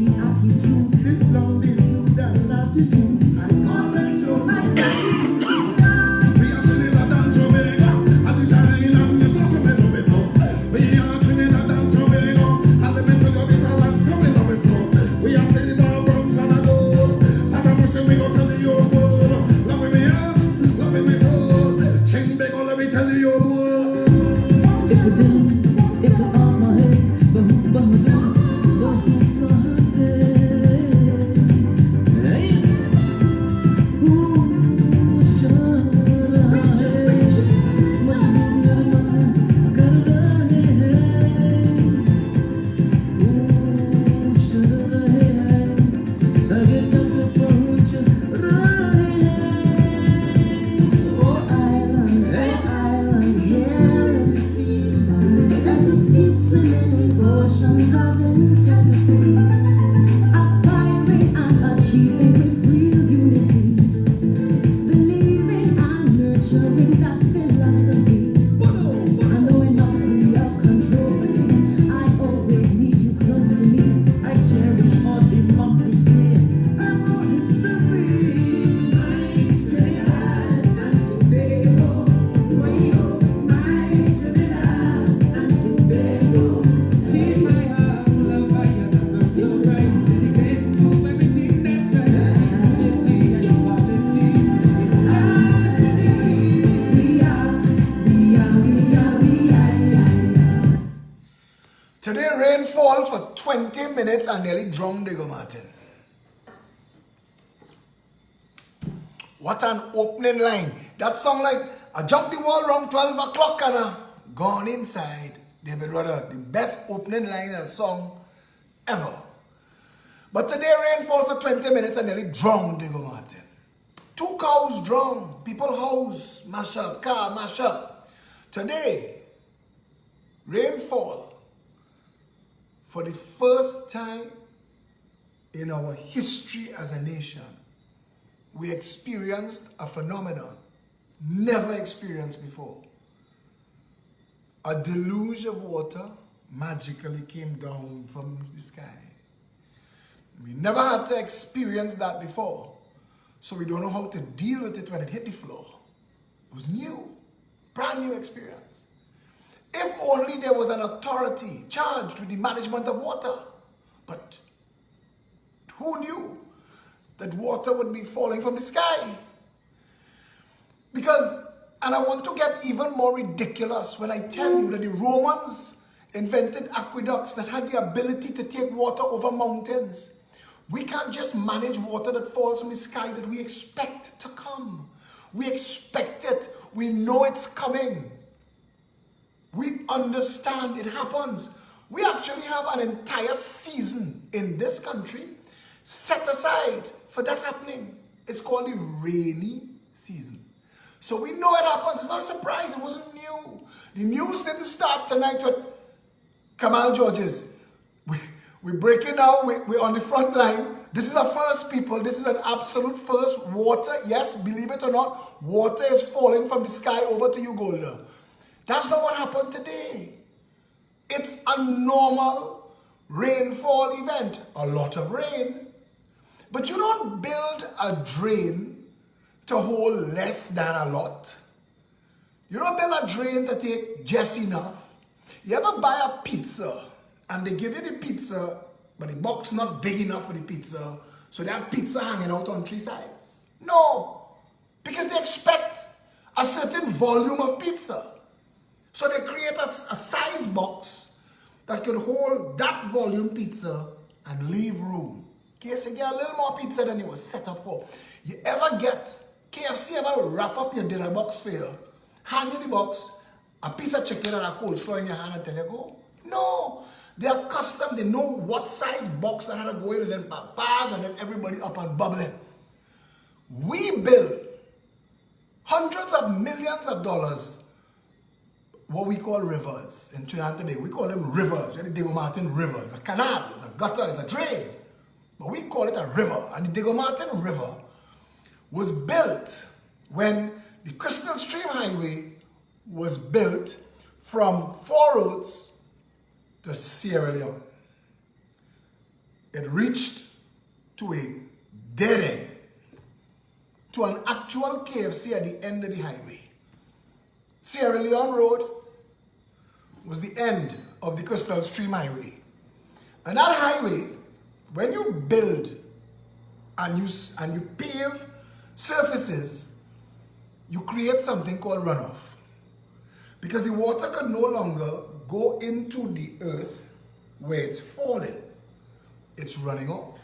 the attitude, this longitude and latitude. I always show my gratitude. We are Trinidad and Tobago, and the shining and the sauce of the so. We are Trinidad and Tobago, and the metal of this land, so we love it so. We are silver, bronze, and a gold. And I'm wishing we go tell the old world. Love me heart, love me soul. Ching big, let me tell the old world. It could be, it could all my head, but today rainfall for 20 minutes and nearly drowned Diego Martin. What an opening line. That song like, I jumped the wall around 12 o'clock and I gone inside. David Rudder, the best opening line in a song ever. But today rainfall for 20 minutes and nearly drowned Diego Martin. 2 cows drowned, people house mash up, car mash up. Today, rainfall. For the first time in our history as a nation, we experienced a phenomenon never experienced before. A deluge of water magically came down from the sky. We never had to experience that before, so we don't know how to deal with it when it hit the floor. It was new, brand new experience. If only there was an authority charged with the management of water. But who knew that water would be falling from the sky? Because, and I want to get even more ridiculous when I tell you that the Romans invented aqueducts that had the ability to take water over mountains. We can't just manage water that falls from the sky that we expect to come. We expect it. We know it's coming. We understand it happens. We actually have an entire season in this country set aside for that happening. It's called the rainy season. So we know it happens. It's not a surprise. It wasn't new. The news didn't start tonight with Kamal Georges. We're breaking down. We're on the front line. This is our first, people. This is an absolute first. Water, yes, believe it or not, water is falling from the sky over to you, Golda. That's not what happened today. It's a normal rainfall event. A lot of rain. But you don't build a drain to hold less than a lot. You don't build a drain to take just enough. You ever buy a pizza and they give you the pizza, but the box not big enough for the pizza, so they have pizza hanging out on 3 sides? No, because they expect a certain volume of pizza. So they create a size box that could hold that volume pizza and leave room in case you get a little more pizza than it was set up for. You ever get KFC ever wrap up your dinner box for you, hand you the box, a piece of chicken and a coleslaw in your hand and tell you go? No, they are custom. They know what size box that had to go in and then bag and then everybody up and bubbling. We build hundreds of millions of dollars what we call rivers in Trinidad today. We call them rivers. The Diego Martin River. It's a canal, it's a gutter, it's a drain. But we call it a river. And the Diego Martin River was built when the Crystal Stream Highway was built from Four Roads to Sierra Leone. it reached to a dead end, to an actual KFC at the end of the highway. Sierra Leone Road was the end of the Crystal Stream Highway. And that highway, when you build and you pave surfaces, you create something called runoff. Because the water could no longer go into the earth where it's falling. It's running off.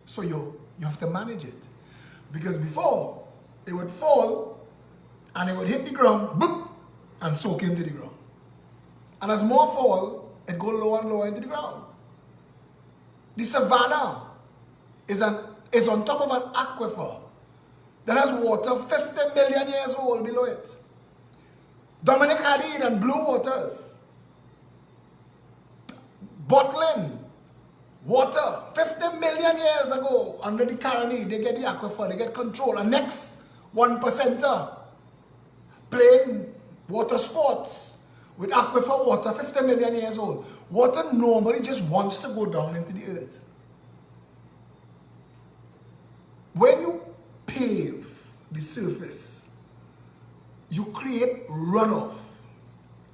So you have to manage it. Because before, it would fall and it would hit the ground, boop, and soak into the ground. And as more fall, it go lower and lower into the ground. The savannah is on top of an aquifer that has water 50 million years old below it. Dominic Hadid and Blue Waters bottling water 50 million years ago under the Caroni. They get the aquifer, they get control. And next 1%er playing water sports with aquifer water 50 million years old. Water normally just wants to go down into the earth. When you pave the surface, you create runoff.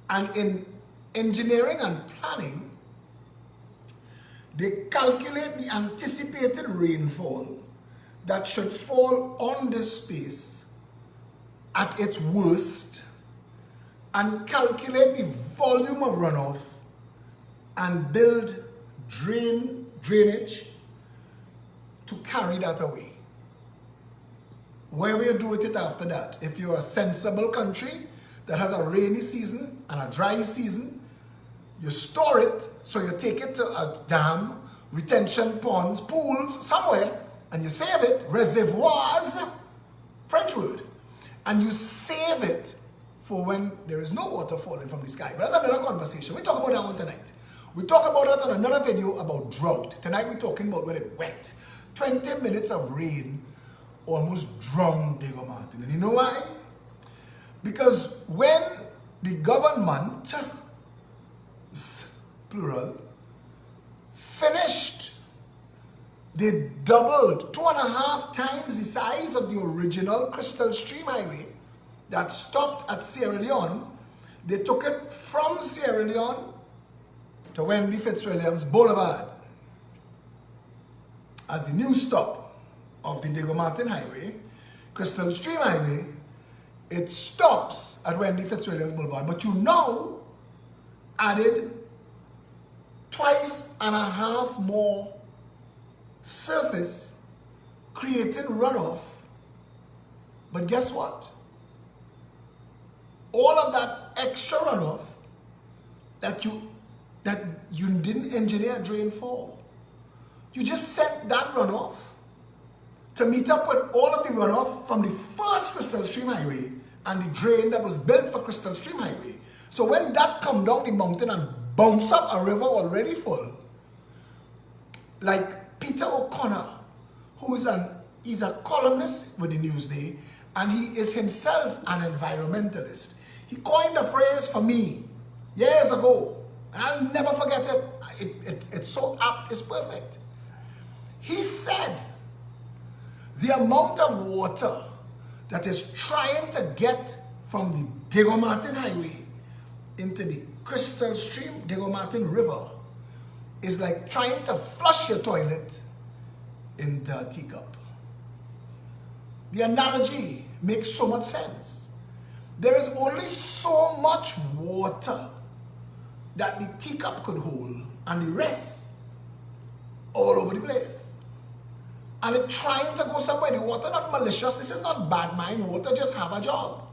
And in engineering and planning, they calculate the anticipated rainfall that should fall on this space at its worst, and calculate the volume of runoff and build drainage to carry that away. Where will you do with it after that? If you're a sensible country that has a rainy season and a dry season, you store it, so you take it to a dam, retention ponds, pools, somewhere, and you save it, reservoirs, French word, and you save it for when there is no water falling from the sky. But that's another conversation. We talk about that one tonight. We talk about that on another video about drought. Tonight we're talking about when it wet. 20 minutes of rain almost drowned Diego Martin. And you know why? Because when the government, plural, finished, they doubled 2.5 times the size of the original Crystal Stream Highway that stopped at Sierra Leone. They took it from Sierra Leone to Wendy Fitzwilliams Boulevard as the new stop of the Diego Martin Highway. Crystal Stream Highway, it stops at Wendy Fitzwilliams Boulevard, but you now added 2.5 more surface, creating runoff. But guess what? All of that extra runoff that you didn't engineer drain for, you just sent that runoff to meet up with all of the runoff from the first Crystal Stream Highway and the drain that was built for Crystal Stream Highway. So when that come down the mountain and bounce up a river already full, like Peter O'Connor, he's a columnist with the Newsday, and he is himself an environmentalist. He coined a phrase for me years ago, and I'll never forget it. It's so apt, it's perfect. He said, the amount of water that is trying to get from the Diego Martin Highway into the Crystal Stream, Diego Martin River, is like trying to flush your toilet into a teacup. The analogy makes so much sense. There is only so much water that the teacup could hold, and the rest all over the place. And it's trying to go somewhere. The water not malicious. This is not bad mind. Water just have a job.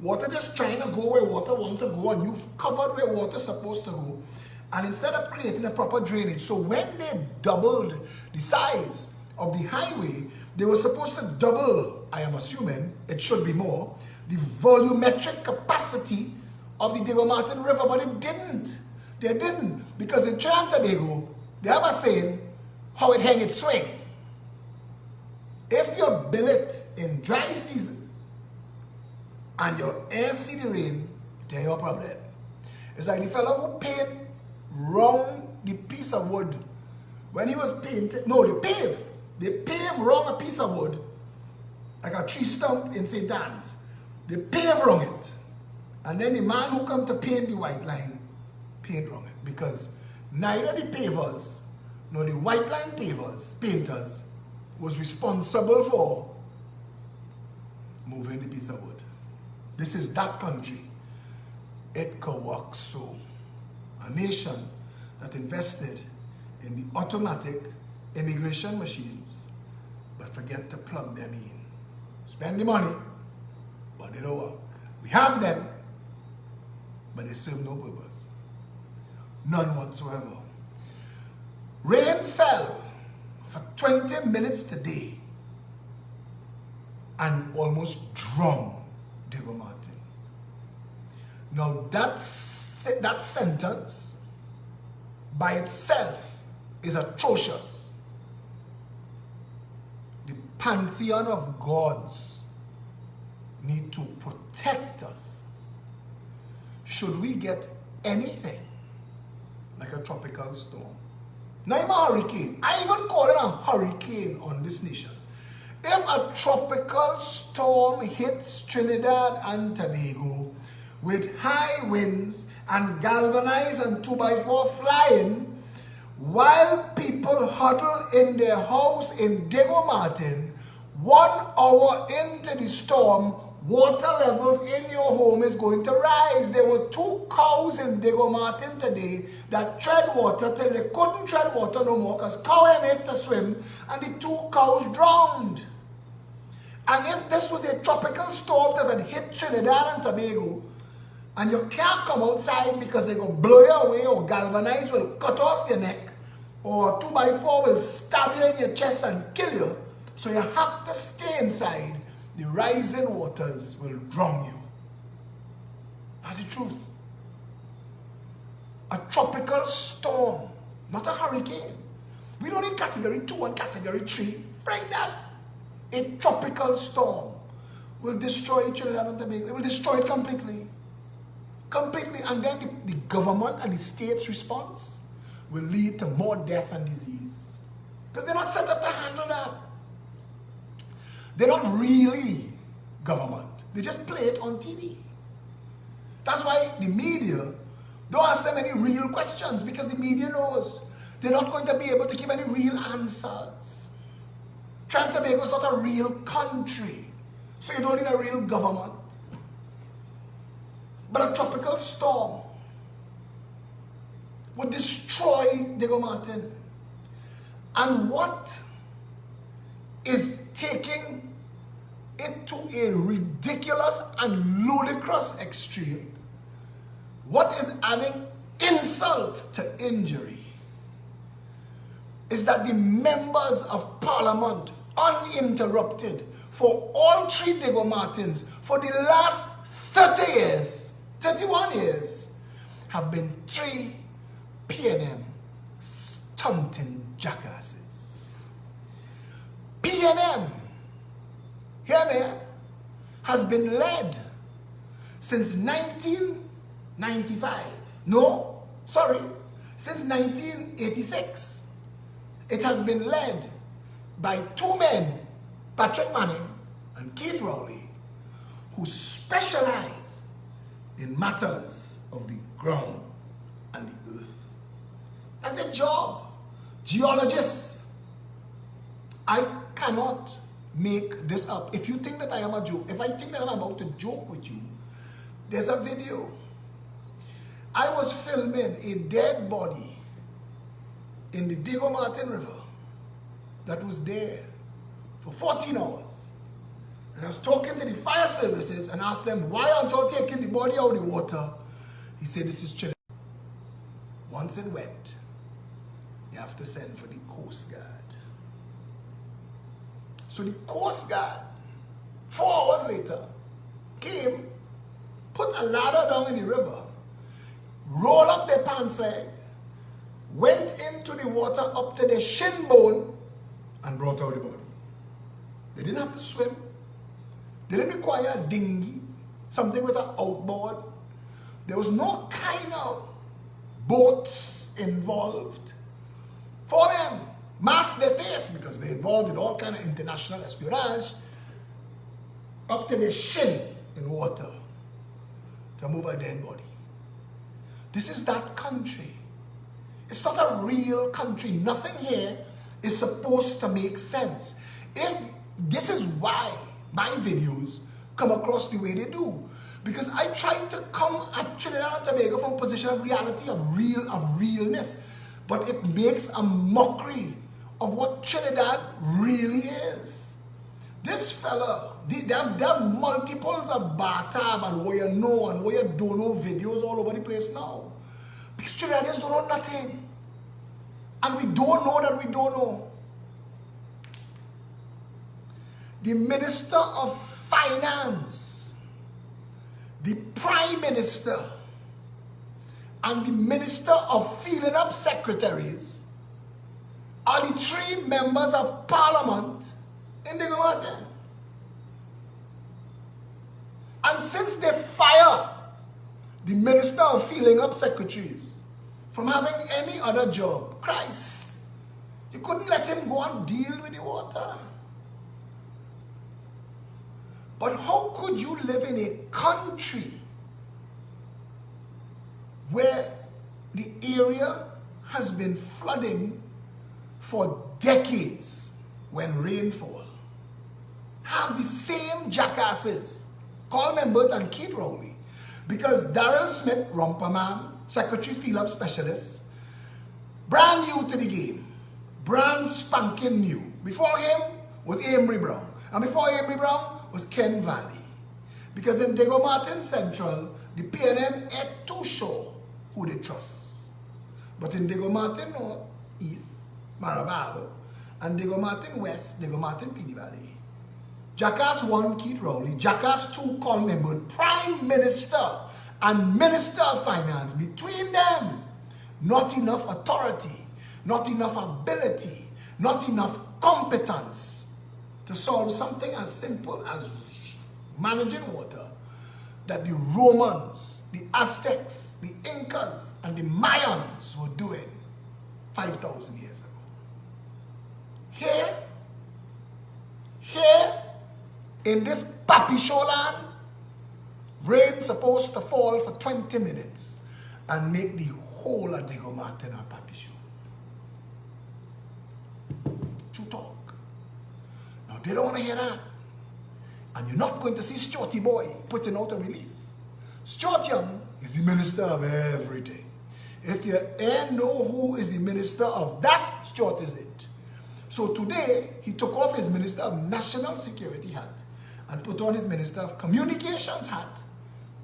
Water just trying to go where water want to go, and you've covered where water's supposed to go. And instead of creating a proper drainage, so when they doubled the size of the highway, they were supposed to double, I am assuming, it should be more, the volumetric capacity of the Diego Martin River, but it didn't. They didn't, because in Trinidad and Tobago, they have a saying, how it hang it swing. If you build it in dry season and your air see the rain, it's your problem. It's like the fellow who paint round the piece of wood when he was painting, no, they pave wrong a piece of wood, like a tree stump in St. Anne's. They pave wrong it. And then the man who come to paint the white line, paint wrong it. Because neither the pavers nor the white line painters, was responsible for moving the piece of wood. This is that country. It could work so. A nation that invested in the automatic immigration machines, but forget to plug them in. Spend the money, but they don't work. We have them, but they serve no purpose. None whatsoever. Rain fell for 20 minutes today and almost drowned Diego Martin. Now that sentence by itself is atrocious. The pantheon of gods need to protect us. Should we get anything like a tropical storm? Not even a hurricane. I even call it a hurricane on this nation. If a tropical storm hits Trinidad and Tobago with high winds and galvanized and 2x4 flying, while people huddle in their house in Diego Martin, 1 hour into the storm, water levels in your home is going to rise. There were 2 cows in Diego Martin today that tread water till they couldn't tread water no more because cow ain't made to swim, and the 2 cows drowned. And if this was a tropical storm that had hit Trinidad and Tobago, and you can't come outside because they go blow you away, or galvanize will cut off your neck, or 2x4 will stab you in your chest and kill you, so you have to stay inside, the rising waters will drown you. That's the truth. A tropical storm, not a hurricane. We don't need category 2 and category 3. Break that. A tropical storm will destroy Trinidad and Tobago. It will destroy it completely. Completely. And then the government and the state's response will lead to more death and disease. Because they're not set up to handle that. They're not really government. They just play it on TV. That's why the media don't ask them any real questions, because the media knows they're not going to be able to give any real answers. Trinidad and Tobago is not a real country, so you don't need a real government. But a tropical storm would destroy Diego Martin. And what is taking it to a ridiculous and ludicrous extreme, what is adding insult to injury, is that the members of parliament, uninterrupted, for all 3 Diego Martins, for the last 30 years, 31 years, have been 3 PNM stunting jackasses. PNM, hear me, has been led since 1995. No, sorry, since 1986. It has been led by 2 men, Patrick Manning and Keith Rowley, who specialize in matters of the ground and the earth. That's their job. Geologists. I cannot make this up. If you think that I am a joke, if I think that I'm about to joke with you, there's a video. I was filming a dead body in the Diego Martin River that was there for 14 hours. And I was talking to the fire services and asked them, why aren't y'all taking the body out of the water? He said, this is Chile. Once it went, you have to send for the Coast Guard. So the Coast Guard, 4 hours later, came, put a ladder down in the river, rolled up their pants leg, went into the water up to their shin bone, and brought out the body. They didn't have to swim. They didn't require a dinghy, something with an outboard. There was no kind of boats involved. for them, mask their face because they're involved in all kind of international espionage, up to their shin in water to move a dead body. This is that country. It's not a real country. Nothing here is supposed to make sense. If this is why my videos come across the way they do, because I try to come at Trinidad and Tobago from a position of reality, of realness, but it makes a mockery of what Trinidad really is. This fella, there are multiples of Batab and what you know and what you don't know videos all over the place now. Because Trinidadians don't know nothing. And we don't know that we don't know. The Minister of Finance, the Prime Minister, and the Minister of Filling Up Secretaries are the 3 members of Parliament in Diego Martin. And since they fire the Minister of Filling Up Secretaries from having any other job, Christ, you couldn't let him go and deal with the water. But how could you live in a country where the area has been flooding for decades when rainfall, have the same jackasses, Carl Membert and Keith Rowley, because Darrell Smith, Romperman, Secretary Field-Up Specialist, brand new to the game, brand spanking new. Before him was Amory Brown, and before Amory Brown was Ken Valley. Because in Diego Martin Central, the PNM ain't too sure who they trust. But in Diego Martin North, East, Marabal, and Diego Martin West, Diego Martin PD Valley, Jackass 1, Keith Rowley, Jackass 2, Carl Membert, Prime Minister and Minister of Finance, between them, not enough authority, not enough ability, not enough competence to solve something as simple as managing water that the Romans, the Aztecs, the Incas, and the Mayans were doing 5,000 years ago. Here, in this Papi Show land, rain's supposed to fall for 20 minutes and make the whole of Diego Martin a Papi Show. True talk. Now, they don't want to hear that. And you're not going to see Stuarty Boy putting out a release. Stuart Young is the minister of everything. If you ain't know who is the minister of that, Stuart is it. So today, he took off his Minister of National Security hat and put on his Minister of Communications hat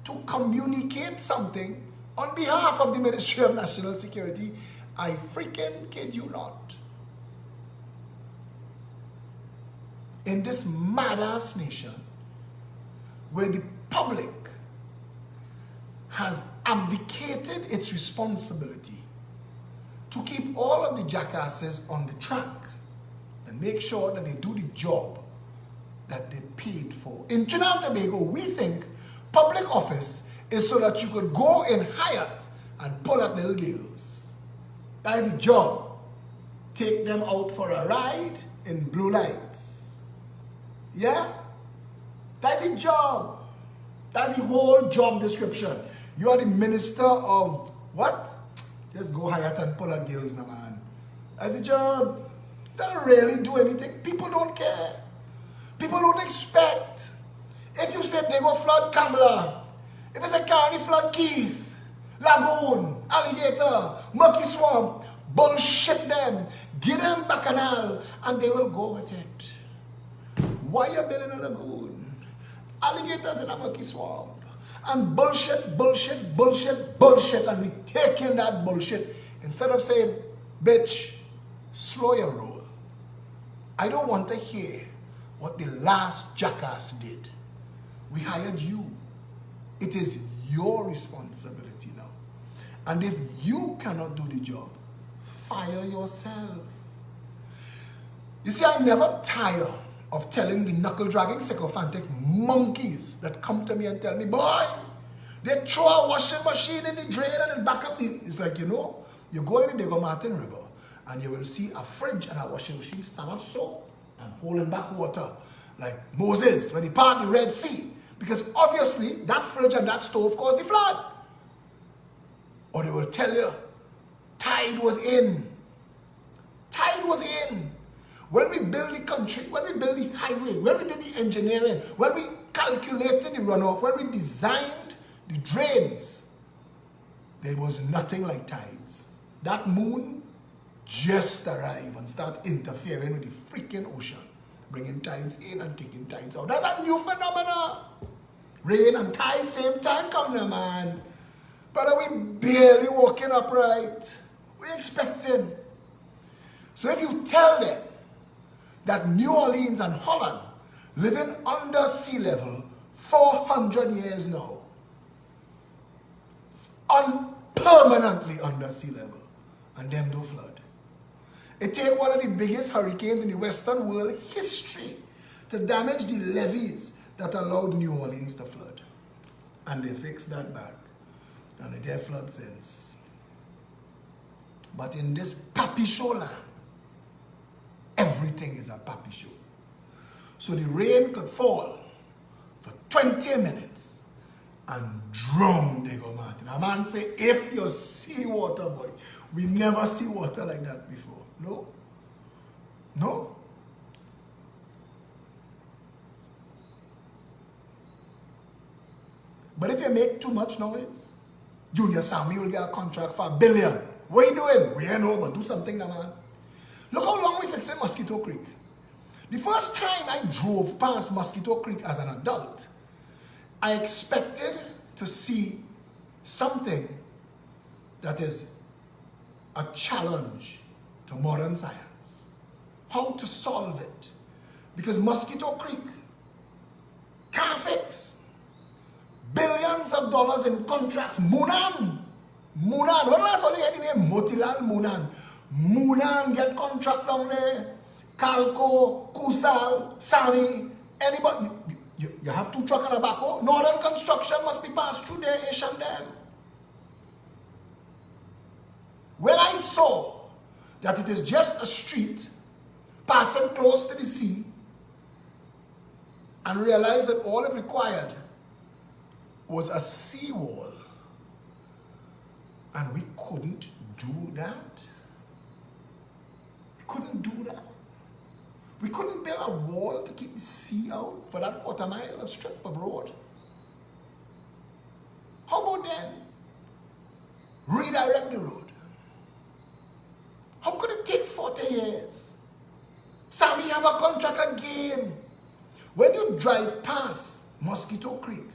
to communicate something on behalf of the Ministry of National Security. I freaking kid you not. In this mad-ass nation, where the public has abdicated its responsibility to keep all of the jackasses on the track and make sure that they do the job that they paid for. In Trinidad and Tobago, we think public office is so that you could go in Hyatt and pull at little girls. That is the job. Take them out for a ride in blue lights. Yeah? That's the job. That's the whole job description. You are the minister of what? Just go Hyatt and pull at girls, now, man. That's the job. Don't really do anything. People don't care. People don't expect. If you said they go flood Kamala, if it's a Carney flood Keith, Lagoon, Alligator, Murky Swamp, bullshit them, give them Bacchanal, and they will go with it. Why are you building a lagoon? Alligators in a Murky Swamp. And bullshit, bullshit, bullshit, bullshit, and we taking that bullshit instead of saying, bitch, slow your roll. I don't want to hear what the last jackass did. We hired you. It is your responsibility now. And if you cannot do the job, fire yourself. You see, I never tire of telling the knuckle-dragging sycophantic monkeys that come to me and tell me, boy, they throw a washing machine in the drain and it back up the... It's like, you know, you go in the Diego Martin River and you will see a fridge and a washing machine stand up so and holding back water like Moses when he parted the Red Sea. Because obviously that fridge and that stove caused the flood. Or they will tell you, tide was in. Tide was in. When we build the country, when we build the highway, when we did the engineering, when we calculated the runoff, when we designed the drains, there was nothing like tides. That moon just arrived and start interfering with the freaking ocean, bringing tides in and taking tides out. That's a new phenomenon. Rain and tide same time come now, man. Brother, we barely walking upright. We're expecting. So if you tell them that New Orleans and Holland living under sea level 400 years now, permanently under sea level, and them do flood. It take one of the biggest hurricanes in the Western world history to damage the levees that allowed New Orleans to flood. And they fixed that back. And it had flood since. But in this papi show land, everything is a papi show. So the rain could fall for 20 minutes and drown Diego Martin. A man say, if you see water, boy, we never see water like that before. No? No? But if you make too much noise, Junior Sammy will get a contract for $1 billion. What are you doing? We ain't know, but do something now, man. Look how long we fixing Mosquito Creek. The first time I drove past Mosquito Creek as an adult, I expected to see something that is a challenge to modern science. How to solve it. Because Mosquito Creek can't fix. Billions of dollars in contracts. Moonan. When last all you had the name? Motilal Moonan. Moonan get contract down there. Calco, Kusal, Sami, anybody. You have 2 trucks and a backhoe. Northern construction must be passed through there, Asian Dam. When I saw that it is just a street passing close to the sea and realized that all it required was a seawall, and we couldn't do that. We couldn't do that. We couldn't build a wall to keep the sea out for that quarter mile of strip of road. How about then redirect the road? How could it take 40 years? Sammy have a contract again. When you drive past Mosquito Creek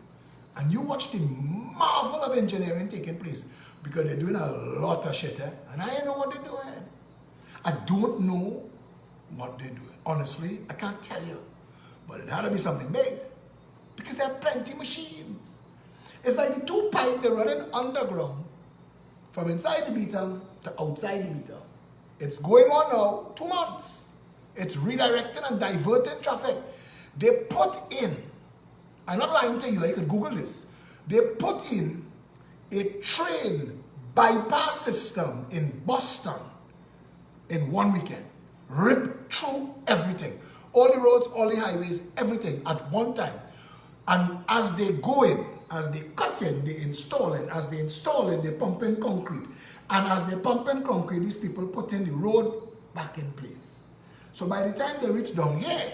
and you watch the marvel of engineering taking place, because they're doing a lot of shit, and I don't know what they're doing. I don't know what they're doing. Honestly, I can't tell you. But it had to be something big. Because they have plenty of machines. It's like the 2 pipes they're running underground from inside the beaton to outside the beaton. It's going on now 2 months. It's redirecting and diverting traffic. They put in, I'm not lying to you, you could Google this. They put in a train bypass system in Boston in 1 weekend. Rip through everything. All the roads, all the highways, everything at one time. And as they go in, as they cut in, they install it. As they install it, they pump in concrete. And as they pump in concrete, these people put in the road back in place. So by the time they reach down here,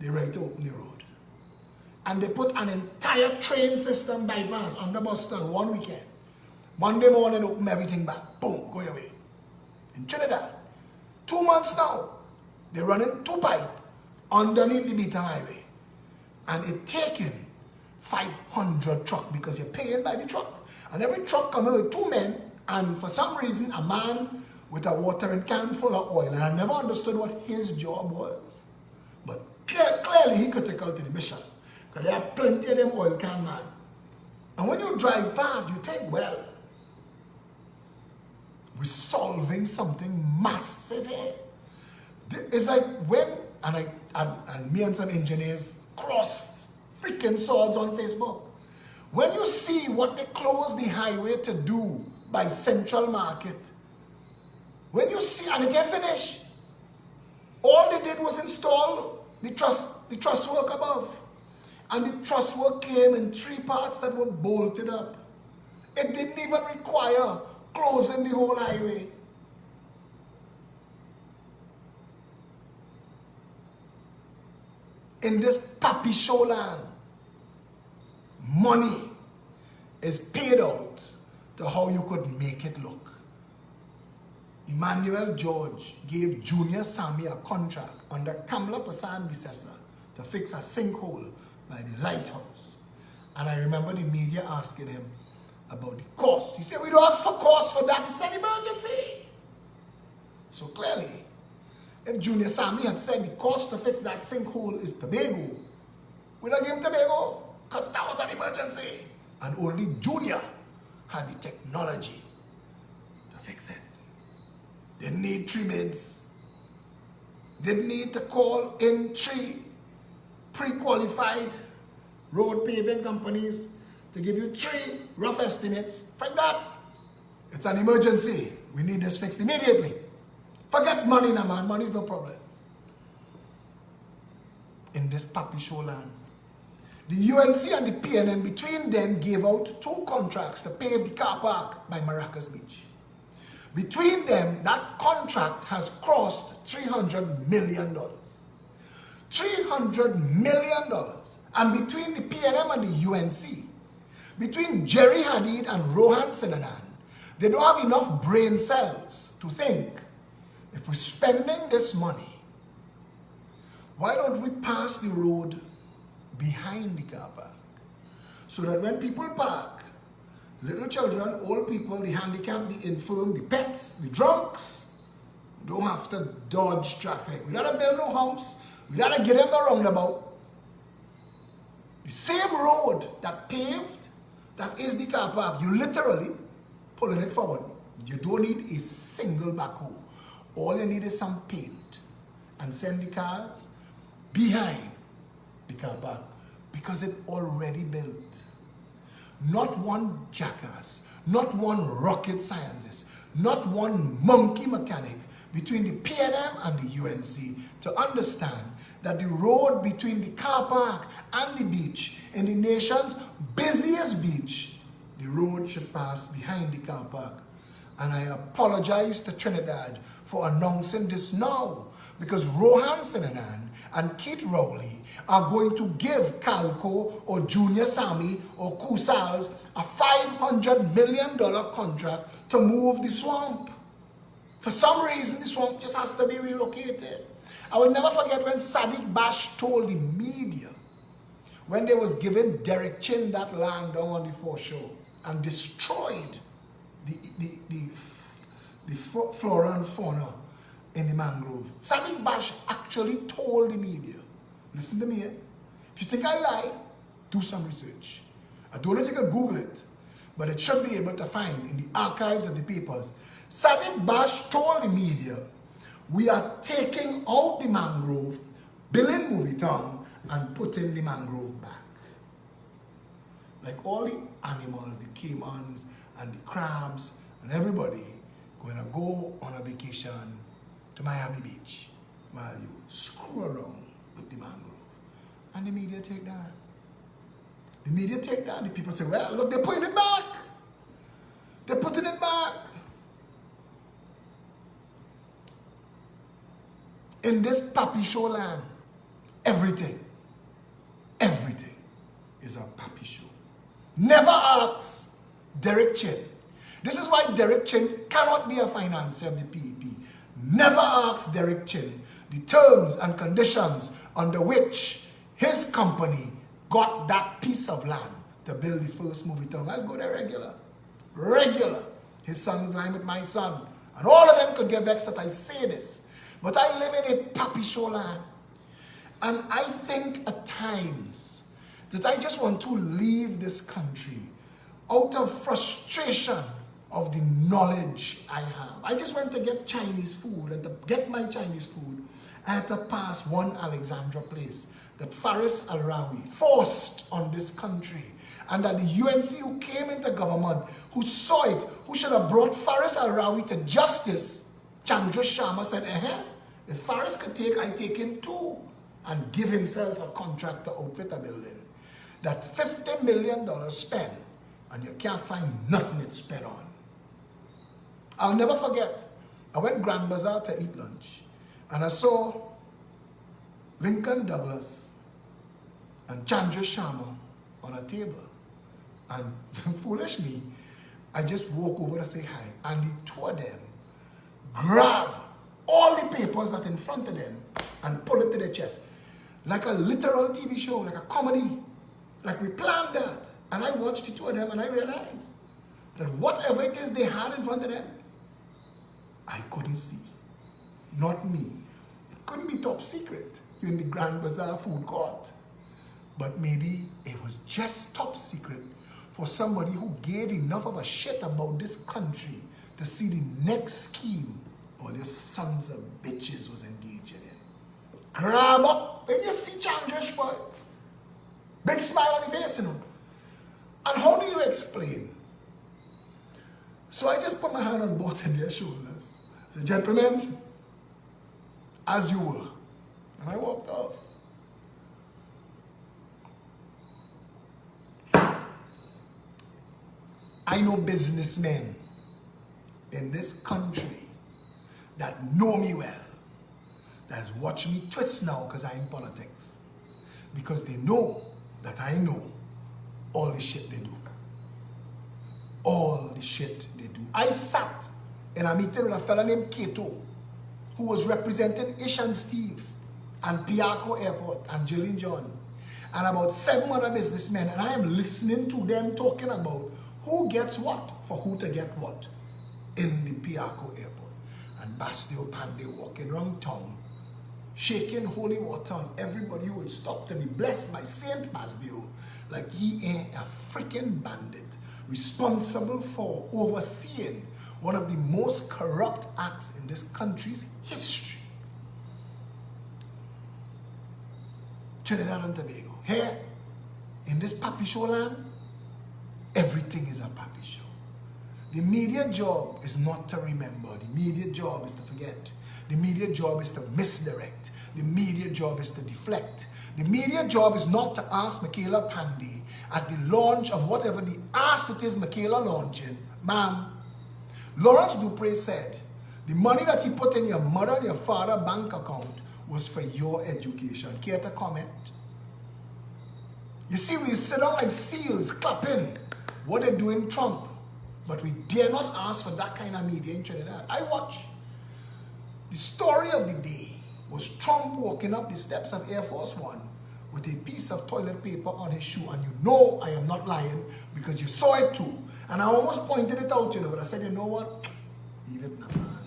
they're ready to open the road. And they put an entire train system bypass under Boston 1 weekend. Monday morning, open everything back. Boom, go your way. In Trinidad, 2 months now, they're running 2 pipes underneath the Beaton Highway. And it's taking 500 trucks because you're paying by the truck. And every truck coming with 2 men, and for some reason, a man with a watering can full of oil. And I never understood what his job was. But clearly, he critical to the mission. Because there are plenty of them oil can man. And when you drive past, you think, well, we're solving something massive here. It's like when, and me and some engineers cross freaking swords on Facebook. When you see what they close the highway to do by Central Market, When you see, and it ain't finished. All they did was install the truss work above. And the truss work came in 3 parts that were bolted up. It didn't even require closing the whole highway. In this papi show land, money is paid out to how you could make it look. Emmanuel George gave Junior Sammy a contract under Kamla Passan Bissessa to fix a sinkhole by the lighthouse. And I remember the media asking him about the cost. He said, we don't ask for cost for that, it's an emergency. So clearly, if Junior Sammy had said the cost to fix that sinkhole is Tobago, we'd have given him Tobago, because that was an emergency. And only Junior had the technology to fix it. Didn't need 3 bids. Didn't need to call in 3 pre-qualified road paving companies to give you 3 rough estimates. Like that, it's an emergency. We need this fixed immediately. Forget money now, man. Money's no problem. In this papi show land, the UNC and the PNM, between them, gave out 2 contracts to pave the car park by Maracas Beach. Between them, that contract has crossed $300 million. $300 million. And between the PNM and the UNC, between Jerry Hadid and Rohan Sinanan, they don't have enough brain cells to think, if we're spending this money, why don't we pass the road behind the car park? So that when people park, little children, old people, the handicapped, the infirm, the pets, the drunks, don't have to dodge traffic. We gotta build no humps. We gotta get them the roundabout. The same road that paved, that is the car park, you literally pulling it forward. You don't need a single backhoe. All you need is some paint and send the cars behind the car park because it's already built. Not one jackass, not one rocket scientist, not one monkey mechanic between the PNM and the UNC to understand that the road between the car park and the beach in the nation's busiest beach, the road should pass behind the car park. And I apologize to Trinidad for announcing this now, because Rohan Sinanan and Keith Rowley are going to give Calco or Junior Sammy or Kusals a $500 million contract to move the swamp. For some reason, the swamp just has to be relocated. I will never forget when Sadiq Bash told the media, when they was giving Derek Chin that land down on the foreshore and destroyed the flora and fauna in the mangrove. Sadiq Bash actually told the media, listen to me, if you think I lie, do some research. I don't know if you can Google it, but it should be able to find in the archives of the papers. Sadiq Bash told the media, we are taking out the mangrove, building movie town, and putting the mangrove back. Like all the animals, the caimans, and the crabs, and everybody going to go on a vacation to Miami Beach while you screw around with the mangrove. And the media take that. The media take that. The people say, well, look, they're putting it back. They're putting it back. In this papi show land, everything is a papi show. Never ask Derek Chin. This is why Derek Chin cannot be a financier of the PEP. Never ask Derek Chin the terms and conditions under which his company got that piece of land to build the first movie town. Let's go there regular. Regular. His son's lying with my son. And all of them could get vexed that I say this. But I live in a papi show land. And I think at times that I just want to leave this country out of frustration of the knowledge I have. I just went to get Chinese food, and to get my Chinese food, I had to pass one Alexandra place that Faris Al-Rawi forced on this country, and that the UNC who came into government, who saw it, who should have brought Faris Al-Rawi to justice, Chandra Sharma said, if Faris could take, I take him too. And give himself a contract to outfit a building. That $50 million spent, and you can't find nothing it's spent on. I'll never forget, I went Grand Bazaar to eat lunch, and I saw Lincoln Douglas and Chandra Sharma on a table. And foolish me, I just walk over to say hi, and the two of them grab all the papers that in front of them and pull it to their chest. Like a literal TV show, like a comedy. Like we planned that. And I watched the two of them and I realized that whatever it is they had in front of them, I couldn't see. Not me. It couldn't be top secret. You're in the Grand Bazaar food court. But maybe it was just top secret for somebody who gave enough of a shit about this country to see the next scheme all these sons of bitches was engaging in. Grab up, when you see Chandrish, boy, big smile on the face, you know. And how do you explain? So I just put my hand on both of their shoulders. I said, gentlemen, as you were. And I walked off. I know businessmen in this country that know me well, that has watched me twist now because I'm in politics. Because they know that I know all the shit they do. All the shit they do. I sat in a meeting with a fella named Kato, who was representing Ish and Steve and Piarco Airport and Jillian John and about 7 other businessmen, and I am listening to them talking about who gets what for who to get what in the Piarco Airport. And Bastio Pandey walking around town, shaking holy water on everybody who would stop to be blessed by Saint Bastio, like he ain't a freaking bandit, responsible for overseeing one of the most corrupt acts in this country's history. Trinidad and Tobago. Here, in this papi show land, everything is a papi show. The media job is not to remember. The media job is to forget. The media job is to misdirect. The media job is to deflect. The media job is not to ask Michaela Pandey at the launch of whatever the ass it is Michaela launching, ma'am, Lawrence Dupre said, the money that he put in your mother and your father bank account was for your education. Care to comment? You see, we sit down like seals clapping what they're doing Trump. But we dare not ask for that kind of media in Trinidad. I watch. The story of the day was Trump walking up the steps of Air Force One with a piece of toilet paper on his shoe. And you know I am not lying because you saw it too. And I almost pointed it out, you know, but I said, you know what? Leave it now, man.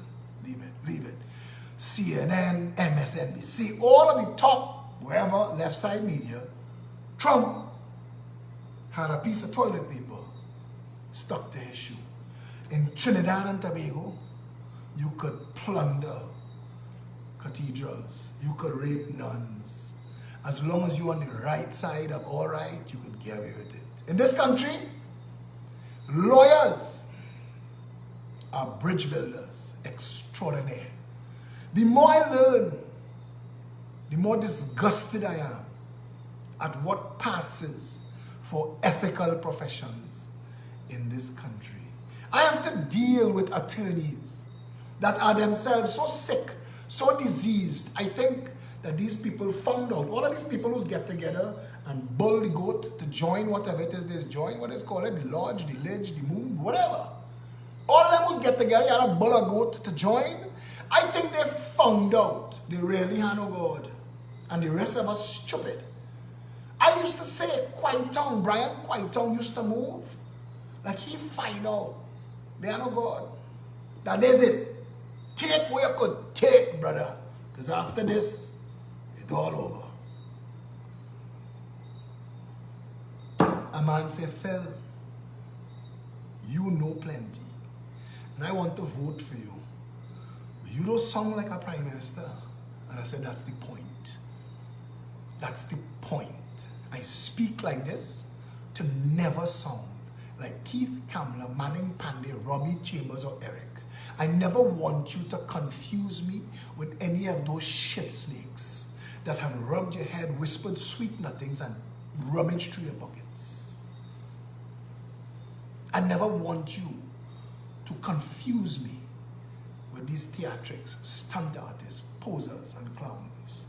Leave it, leave it. CNN, MSNBC, all of the top, wherever, left side media, Trump had a piece of toilet paper stuck to his shoe. In Trinidad and Tobago, you could plunder cathedrals. You could rape nuns. As long as you're on the right side of all right, you could get away with it. In this country, lawyers are bridge builders extraordinaire. The more I learn, the more disgusted I am at what passes for ethical professions in this country. I have to deal with attorneys that are themselves so sick, so diseased. I think that these people found out, all of these people who get together and bull the goat to join whatever it is they join, what is called it, the lodge, the ledge, the moon, whatever. All of them who get together and a bull a goat to join, I think they found out they really had no God. And the rest of us stupid. I used to say Quietown, Brian Quietown used to move. Like he find out they are no God. That is it. Take what you could take, brother. Because after this, it's all over. A man say, Phil, you know plenty. And I want to vote for you. But you don't sound like a prime minister. And I said, that's the point. That's the point. I speak like this to never sound like Keith Kamler, Manning Pandey, Robbie Chambers, or Eric. I never want you to confuse me with any of those shit snakes that have rubbed your head, whispered sweet nothings, and rummaged through your pockets. I never want you to confuse me with these theatrics, stunt artists, posers, and clowns.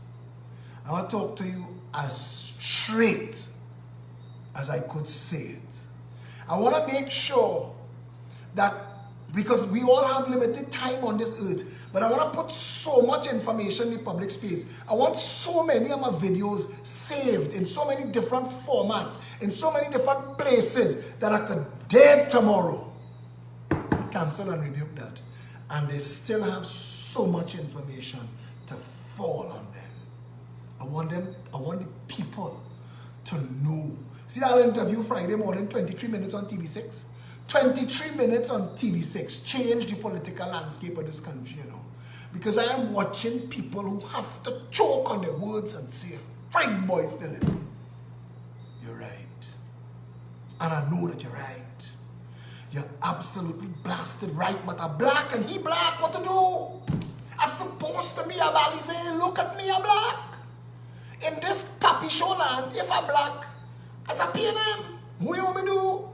I want to talk to you as straight as I could say it. I want to make sure that, because we all have limited time on this earth, but I want to put so much information in public space. I want so many of my videos saved in so many different formats, in so many different places, that I could dare tomorrow cancel and rebuke that. And they still have so much information to fall on them. I want the people to know. See that interview Friday morning, 23 minutes on TV6? 23 minutes on TV6 changed the political landscape of this country, you know. Because I am watching people who have to choke on their words and say, "Frig boy Philip, you're right." And I know that you're right. You're absolutely blasted right, but I'm black and he black, what to do? I'm supposed to be a valley saying, "Look at me, I'm black." In this papi show land, if I'm black, as a PNM, what you want me to do?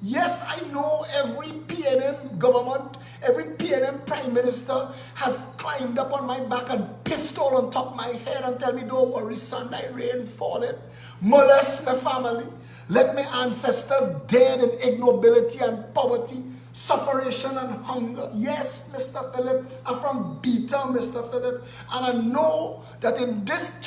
Yes, I know every PNM government, every PNM prime minister has climbed up on my back and pissed all on top of my head and tell me, "Don't worry, son, I rain falling. Molest my family. Let my ancestors dead in ignobility and poverty, sufferation and hunger." Yes, Mr. Philip, I'm from Beta, Mr. Philip. And I know that in this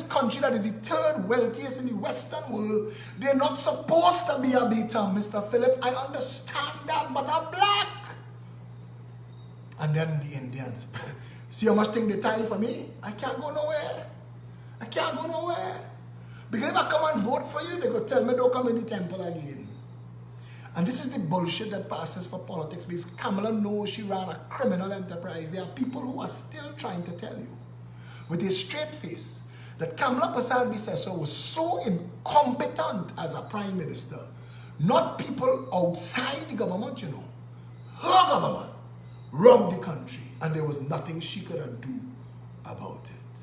country that is the third wealthiest in the Western world, they're not supposed to be a Beta, Mr. Philip. I understand that, but I'm black. And then the Indians. See how much thing they tie for me? I can't go nowhere. I can't go nowhere. Because if I come and vote for you, they go tell me don't come in the temple again. And this is the bullshit that passes for politics, because Kamala knows she ran a criminal enterprise. There are people who are still trying to tell you with a straight face that Kamala Persad-Bissessor was so incompetent as a prime minister. Not people outside the government, you know. Her government robbed the country, and there was nothing she could do about it.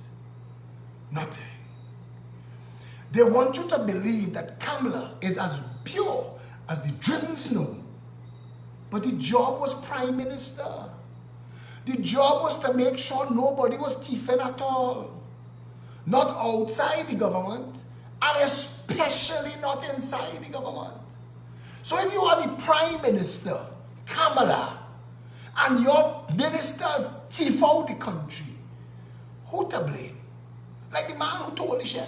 Nothing. They want you to believe that Kamala is as pure as the driven snow. But the job was prime minister. The job was to make sure nobody was thieving at all. Not outside the government, and especially not inside the government. So if you are the prime minister, Kamala, and your ministers thief out the country, who to blame? Like the man who told the chef,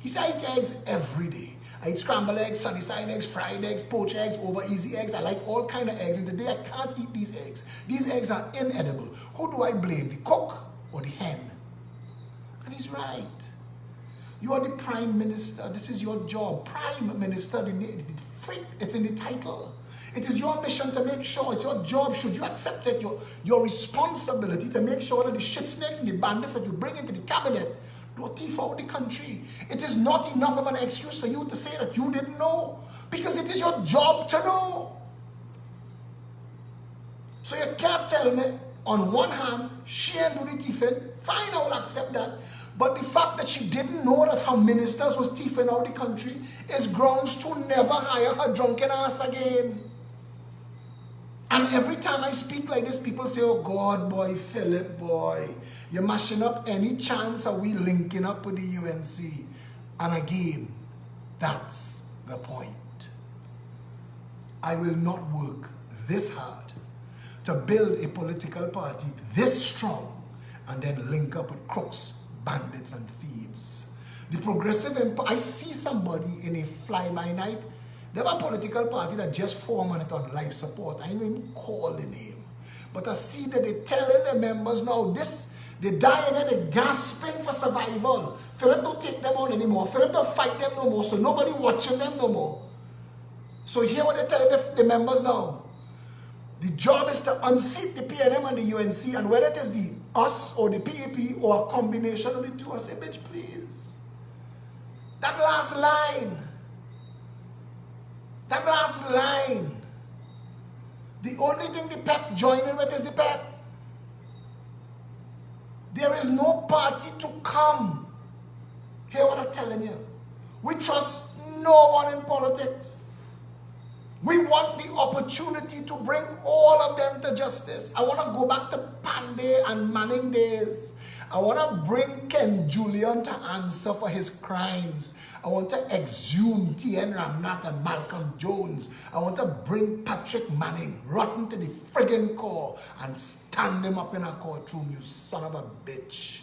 he said, "I eat eggs every day. I eat scrambled eggs, sunny side eggs, fried eggs, poached eggs, over easy eggs. I like all kind of eggs. And today I can't eat these eggs. These eggs are inedible." Who do I blame? The cook or the hen? And he's right. You are the prime minister. This is your job. Prime minister, it's in the title. It is your mission to make sure, it's your job, should you accept it, your responsibility to make sure that the shit snakes and the bandits that you bring into the cabinet don't thief out the country. It is not enough of an excuse for you to say that you didn't know, because it is your job to know. So you can't tell me, on one hand, she ain't do the thieving. Fine, I will accept that. But the fact that she didn't know that her ministers was thieving out the country is grounds to never hire her drunken ass again. And every time I speak like this, people say, "Oh God, boy, Philip, boy, you're mashing up any chance of we linking up with the UNC." And again, that's the point. I will not work this hard to build a political party this strong and then link up with crooks, bandits, and thieves. The progressive, I see somebody in a fly-by-night. They have a political party that just formed it on life support. I didn't even call the name. But I see that they're telling the members now, they're dying and they're gasping for survival. Philip don't take them on anymore. Philip don't fight them no more. So nobody watching them no more. So hear what they're telling the members now. The job is to unseat the PNM and the UNC, and whether it is the us or the PAP or a combination of the two, I say, bitch, please. That last line. The only thing the PEP joining with is the PEP. There is no party to come. Hear what I'm telling you. We trust no one in politics. We want the opportunity to bring all of them to justice. I want to go back to Pandey and Manning days. I want to bring Ken Julian to answer for his crimes. I want to exhume T.N. Ramnath and Malcolm Jones. I want to bring Patrick Manning rotten to the friggin' core and stand him up in a courtroom, you son of a bitch.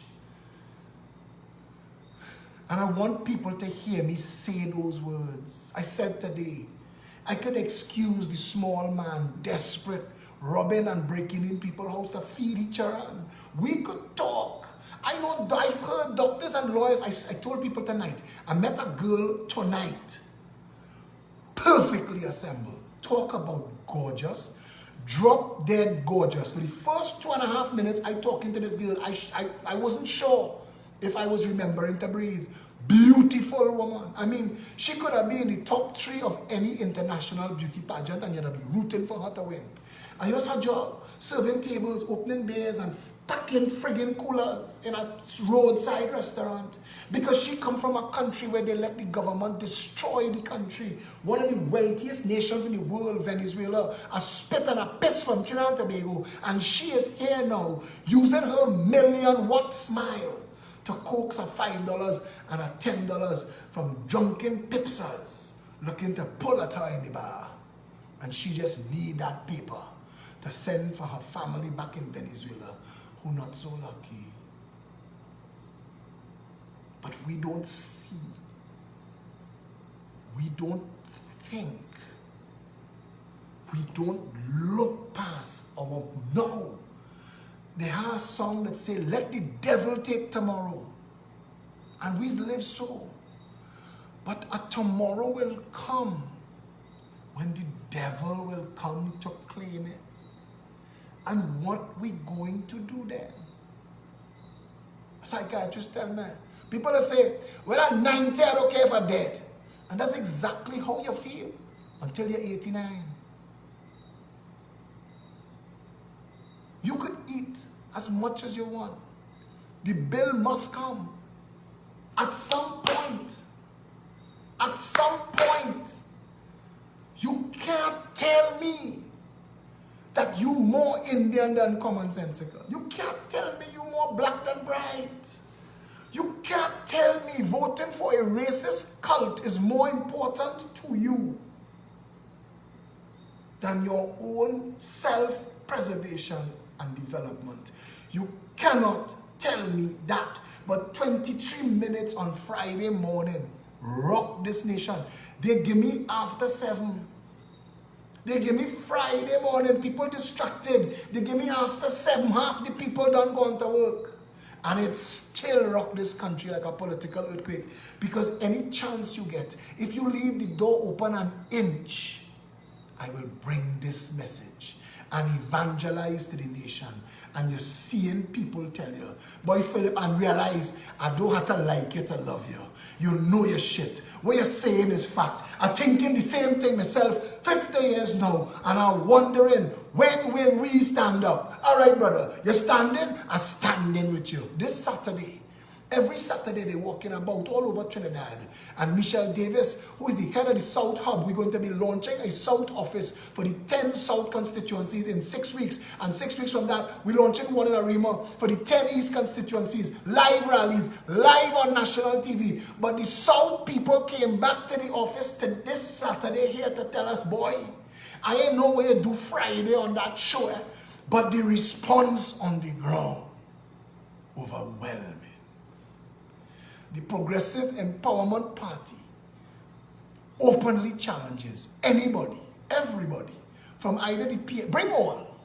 And I want people to hear me say those words. I said today, I could excuse the small man, desperate, robbing and breaking in people's house to feed each other. We could talk. I know, I've heard doctors and lawyers. I told people tonight, I met a girl tonight, perfectly assembled. Talk about gorgeous, drop dead gorgeous. For the first 2.5 minutes I talking to this girl, I wasn't sure if I was remembering to breathe. Beautiful woman. I mean, she could have been in the top 3 of any international beauty pageant and you'd have been rooting for her to win. And here's her job, serving tables, opening beers and packing friggin' coolers in a roadside restaurant. Because she come from a country where they let the government destroy the country. One of the wealthiest nations in the world, Venezuela, a spit and a piss from Trinidad and Tobago. And she is here now, using her million-watt smile to coax a $5 and a $10 from drunken pipsas looking to pull at her in the bar. And she just need that paper to send for her family back in Venezuela, who not so lucky. But we don't see. We don't think. We don't look past our no. They have a song that say, let the devil take tomorrow. And we live so. But a tomorrow will come when the devil will come to claim it. And what we going to do then? A psychiatrist tell me. People that say, well, I'm 90, I don't care if I'm dead. And that's exactly how you feel until you're 89. You could eat as much as you want. The bill must come. At some point. At some point. You can't tell me that you more Indian than commonsensical. You can't tell me you more black than bright. You can't tell me voting for a racist cult is more important to you than your own self-preservation and development. You cannot tell me that. But 23 minutes on Friday morning, rock this nation. They give me after 7. They give me Friday morning, people distracted. They give me after 7, half the people done gone to work. And it still rock this country like a political earthquake. Because any chance you get, if you leave the door open an inch, I will bring this message and evangelize to the nation. And you're seeing people tell you, boy Philip, and realize I don't have to like you to love you. You know your shit. What you're saying is fact. I'm thinking the same thing myself 50 years now. And I'm wondering, when will we stand up? All right, brother, you're standing? I'm standing with you. This Saturday, every Saturday they're walking about all over Trinidad. And Michelle Davis, who is the head of the South Hub, we're going to be launching a South office for the 10 South constituencies in 6 weeks. And 6 weeks from that, we're launching one in Arima for the 10 East constituencies. Live rallies, live on national TV. But the South people came back to the office this Saturday here to tell us, boy, I ain't know where to do Friday on that show. But the response on the ground, overwhelming. The Progressive Empowerment Party openly challenges anybody, everybody, from either the PA, bring all.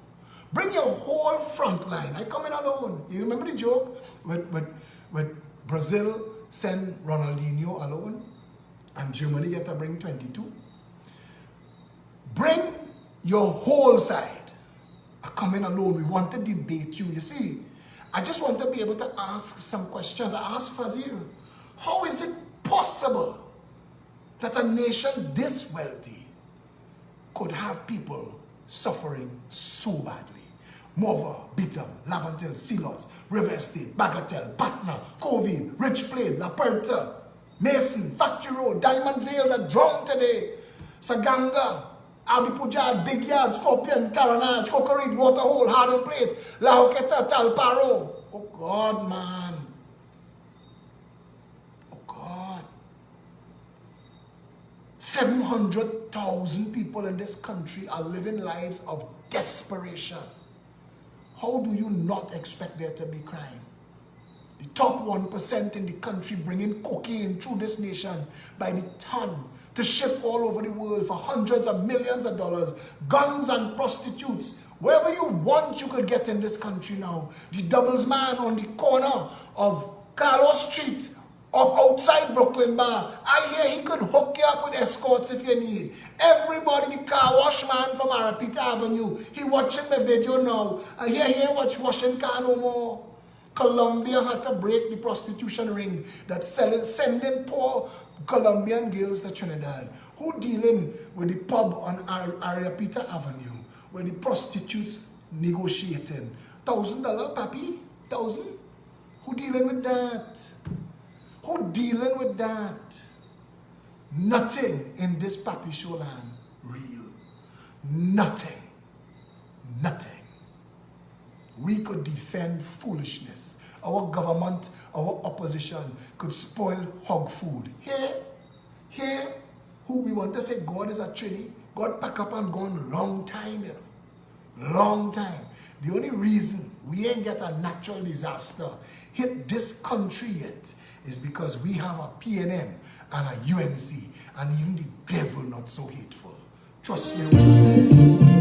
Bring your whole front line. I come in alone. You remember the joke with Brazil send Ronaldinho alone and Germany get to bring 22? Bring your whole side. I come in alone. We want to debate you. You see, I just want to be able to ask some questions. I asked Fazir, how is it possible that a nation this wealthy could have people suffering so badly. Mover, Bitter, Lavantil, Sealots, River Estate, Bagatelle, Patna, Covey, Rich Plain, La Puerta, Mason, Factory Road, Diamond Vale that drowned today, Saganga, Abi Pujad, Big Yard, Scorpion, Caranage, Cocorit, Waterhole, Hardin Place, La Hoqueta, Talparo. Oh God, man. Oh God. 700,000 people in this country are living lives of desperation. How do you not expect there to be crime? The top 1% in the country bringing cocaine through this nation by the ton to ship all over the world for hundreds of millions of dollars. Guns and prostitutes. Wherever you want, you could get in this country now. The doubles man on the corner of Carlos Street of outside Brooklyn Bar. I hear he could hook you up with escorts if you need. Everybody, the car wash man from Arapita Avenue, he watching the video now. I hear he ain't washing car no more. Colombia had to break the prostitution ring that's sending poor Colombian girls to Trinidad. Who dealing with the pub on Arapita Avenue where the prostitutes negotiating? $1,000, papi? 1,000? Who dealing with that? Who dealing with that? Nothing in this papi show land real. Nothing. Nothing. We could defend foolishness. Our government, our opposition could spoil hog food. Here, who we want to say God is a Trinity. God pack up and gone long time, you know. Long time. The only reason we ain't get a natural disaster hit this country yet is because we have a PNM and a UNC, and even the devil not so hateful. Trust me.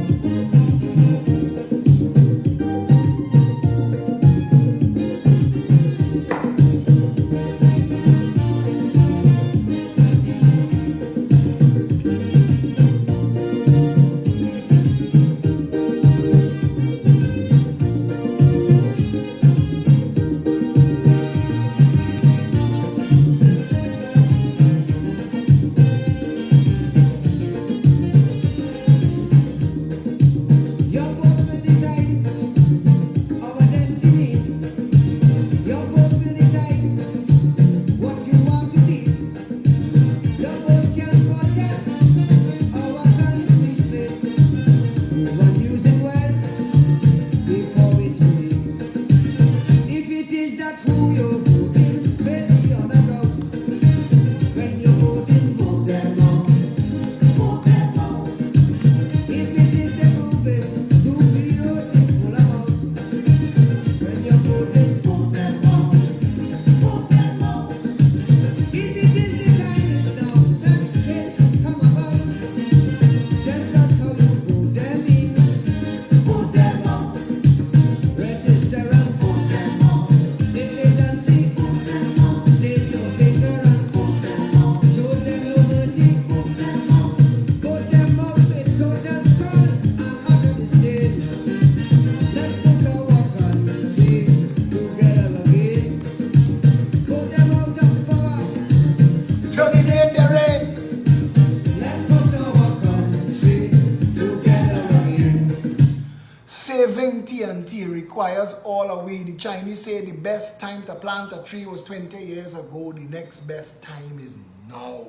Saving TNT requires all away. The Chinese say the best time to plant a tree was 20 years ago. The next best time is now.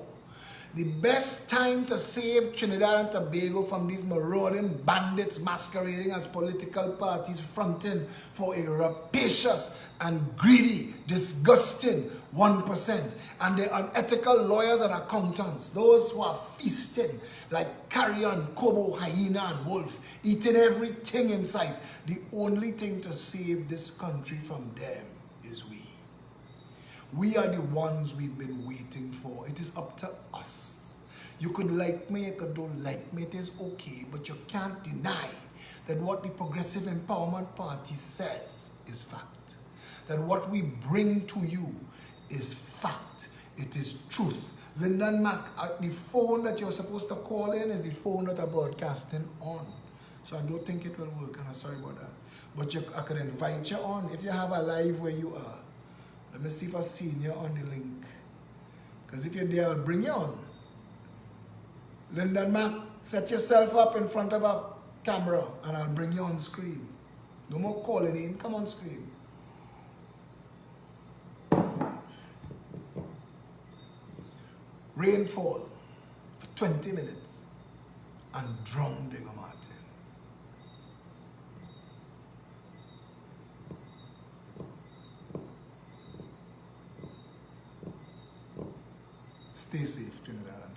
The best time to save Trinidad and Tobago from these marauding bandits masquerading as political parties fronting for a rapacious and greedy, disgusting 1%, and the unethical lawyers and accountants, those who are feasting like carrion, kobo, hyena, and wolf, eating everything in sight. The only thing to save this country from them is we. We are the ones we've been waiting for. It is up to us. You could like me, you could don't like me, it is okay, but you can't deny that what the Progressive Empowerment Party says is fact. That what we bring to you is fact. It is truth. Lyndon Mac, the phone that you're supposed to call in is the phone that I'm broadcasting on. So I don't think it will work, and I'm sorry about that. But I could invite you on if you have a live where you are. Let me see if I see you on the link. Because if you're there, I'll bring you on. Lyndon Mac, set yourself up in front of a camera and I'll bring you on screen. No more calling in, come on screen. Rainfall for 20 minutes and drowned Diego Martin. Stay safe, Trinidad.